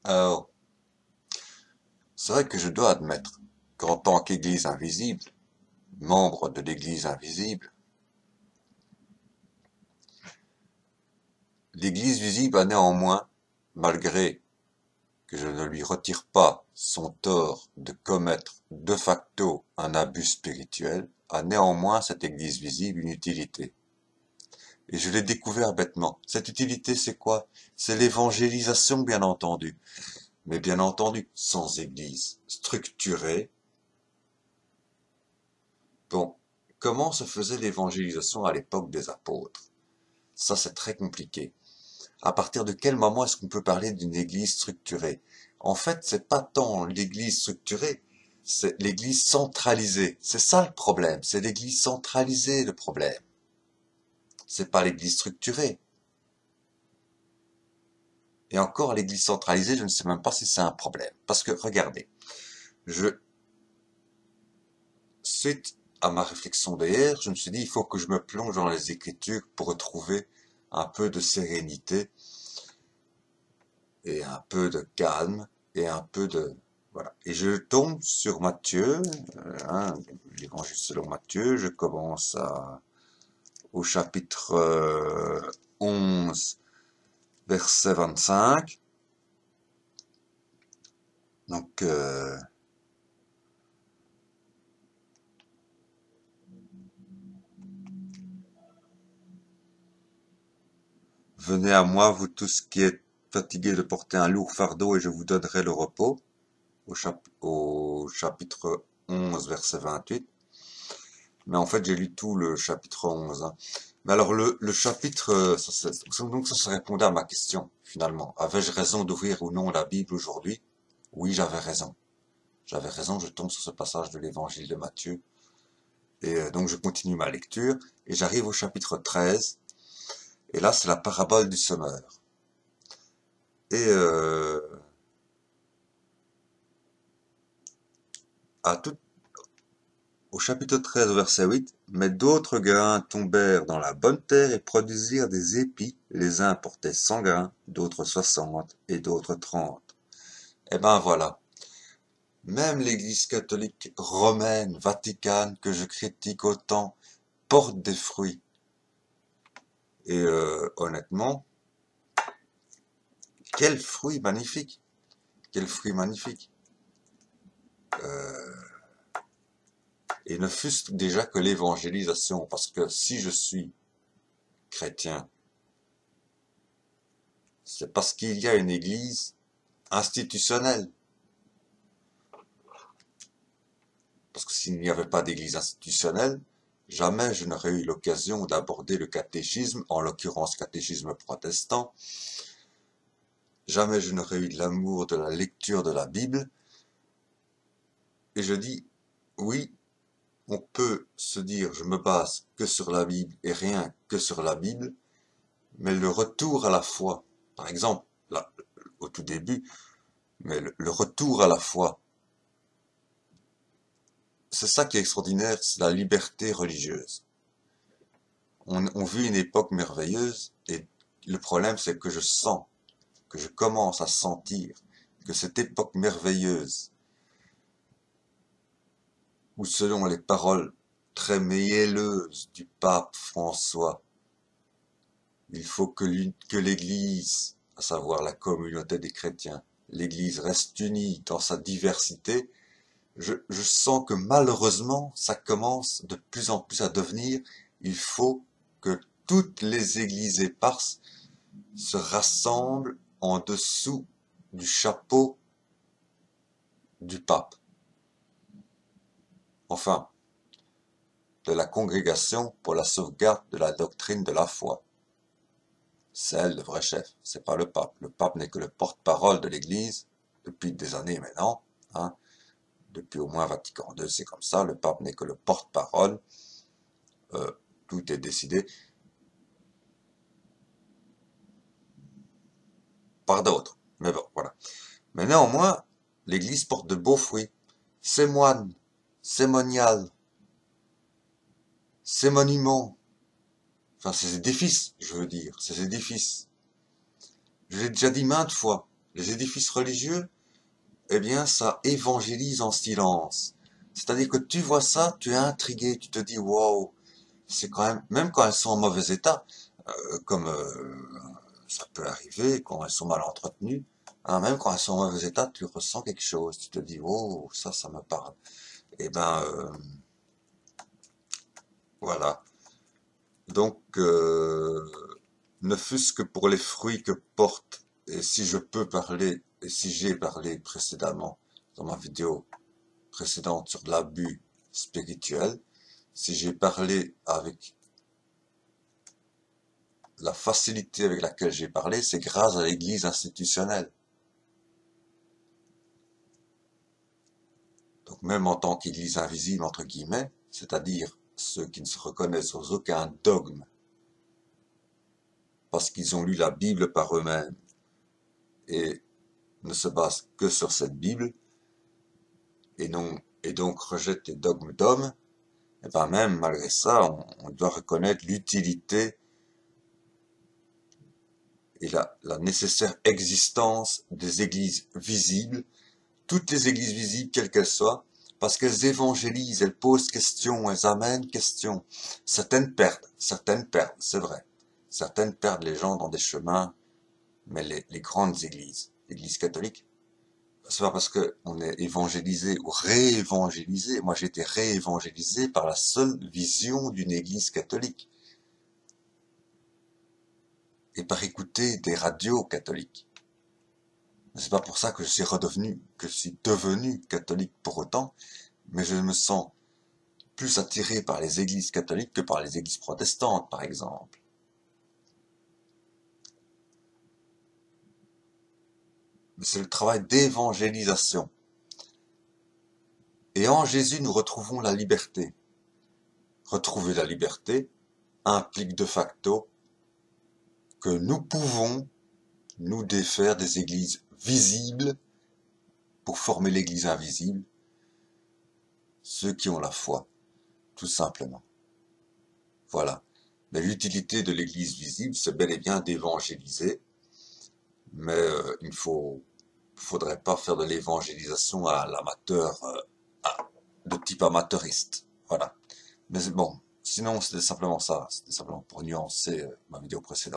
Alors, c'est vrai que je dois admettre qu'en tant qu'Église invisible, membre de l'Église invisible, l'Église visible a néanmoins, malgré que je ne lui retire pas son tort de commettre de facto un abus spirituel, a néanmoins cette Église visible une utilité. Et je l'ai découvert bêtement. Cette utilité, c'est quoi? C'est l'évangélisation, bien entendu. Mais bien entendu, sans Église structurée. Bon, comment se faisait l'évangélisation à l'époque des apôtres? Ça, c'est très compliqué. À partir de quel moment est-ce qu'on peut parler d'une église structurée? En fait, c'est pas tant l'église structurée, c'est l'église centralisée. C'est ça le problème. C'est l'église centralisée le problème. C'est pas l'église structurée. Et encore, l'église centralisée, je ne sais même pas si c'est un problème. Parce que, regardez, je, suite à ma réflexion d'hier, je me suis dit, il faut que je me plonge dans les Écritures pour retrouver un peu de sérénité et un peu de calme et un peu de... Voilà. Et je tombe sur Matthieu, l'évangile selon Matthieu, je commence au chapitre 11, verset 25. Donc, venez à moi, vous tous qui êtes fatigués de porter un lourd fardeau, et je vous donnerai le repos, au chapitre 11, verset 28. Mais en fait, j'ai lu tout le chapitre 11. Hein. Mais alors, le chapitre, donc ça répondait à ma question, finalement. Avais-je raison d'ouvrir ou non la Bible aujourd'hui? Oui, j'avais raison. J'avais raison, je tombe sur ce passage de l'évangile de Matthieu. Et donc, je continue ma lecture, et j'arrive au chapitre 13. Et là, c'est la parabole du semeur. Et à tout, au chapitre 13, au verset 8, mais d'autres grains tombèrent dans la bonne terre et produisirent des épis. Les uns portaient 100 grains, d'autres 60 et d'autres 30. Eh ben voilà. Même l'Église catholique romaine, vaticane, que je critique autant, porte des fruits. Et honnêtement, quel fruit magnifique! Quel fruit magnifique! Euh, et ne fût-ce déjà que l'évangélisation, parce que si je suis chrétien, c'est parce qu'il y a une Église institutionnelle. Parce que s'il n'y avait pas d'église institutionnelle, jamais je n'aurais eu l'occasion d'aborder le catéchisme, en l'occurrence catéchisme protestant, jamais je n'aurais eu de l'amour de la lecture de la Bible, et je dis, oui, on peut se dire, je me base que sur la Bible et rien que sur la Bible, mais le retour à la foi, par exemple, là, au tout début, mais le retour à la foi, c'est ça qui est extraordinaire, c'est la liberté religieuse. On vit une époque merveilleuse et le problème c'est que je commence à sentir que cette époque merveilleuse, où selon les paroles très mielleuses du pape François, il faut que l'Église, à savoir la communauté des chrétiens, l'Église reste unie dans sa diversité, je sens que malheureusement ça commence de plus en plus à devenir, il faut que toutes les églises éparses se rassemblent en dessous du chapeau du pape. Enfin, de la congrégation pour la sauvegarde de la doctrine de la foi. C'est elle le vrai chef, c'est pas le pape. Le pape n'est que le porte-parole de l'Église depuis des années maintenant. Hein. Depuis au moins Vatican II, c'est comme ça. Le pape n'est que le porte-parole. Tout est décidé par d'autres. Mais bon, voilà. Mais néanmoins, l'Église porte de beaux fruits. Ses moines, ses moniales, ses monuments, enfin ses édifices, je veux dire, ses édifices. Je l'ai déjà dit maintes fois, Les édifices religieux, eh bien, ça évangélise en silence. C'est-à-dire que tu vois ça, tu es intrigué, tu te dis, wow, c'est quand même quand elles sont en mauvais état, comme ça peut arriver, quand elles sont mal entretenues, hein, même quand elles sont en mauvais état, tu ressens quelque chose, tu te dis, oh, ça me parle. Eh ben, voilà. Donc, ne fût-ce que pour les fruits que porte, et si je peux parler, et si j'ai parlé précédemment dans ma vidéo précédente sur l'abus spirituel, si j'ai parlé avec la facilité avec laquelle j'ai parlé, c'est grâce à l'Église institutionnelle. Donc même en tant qu'Église invisible, entre guillemets, c'est-à-dire ceux qui ne se reconnaissent aux aucun dogme, parce qu'ils ont lu la Bible par eux-mêmes, et ne se basent que sur cette Bible, et donc rejettent les dogmes d'hommes, et ben même malgré ça, on doit reconnaître l'utilité et la nécessaire existence des églises visibles, toutes les églises visibles, quelles qu'elles soient, parce qu'elles évangélisent, elles posent questions, elles amènent questions. Certaines perdent, c'est vrai. Certaines perdent les gens dans des chemins, mais les grandes églises, l'église catholique, c'est pas parce qu'on est évangélisé ou réévangélisé. Moi, j'ai été réévangélisé par la seule vision d'une église catholique et par écouter des radios catholiques. C'est pas pour ça que je suis devenu catholique pour autant, mais je me sens plus attiré par les églises catholiques que par les églises protestantes, par exemple. Mais c'est le travail d'évangélisation. Et en Jésus, nous retrouvons la liberté. Retrouver la liberté implique de facto que nous pouvons nous défaire des églises visibles pour former l'église invisible, ceux qui ont la foi, tout simplement. Voilà. Mais l'utilité de l'église visible, c'est bel et bien d'évangéliser, mais il faudrait pas faire de l'évangélisation à l'amateur, de type amateuriste. Voilà. Mais bon, sinon c'était simplement ça, c'était simplement pour nuancer ma vidéo précédente.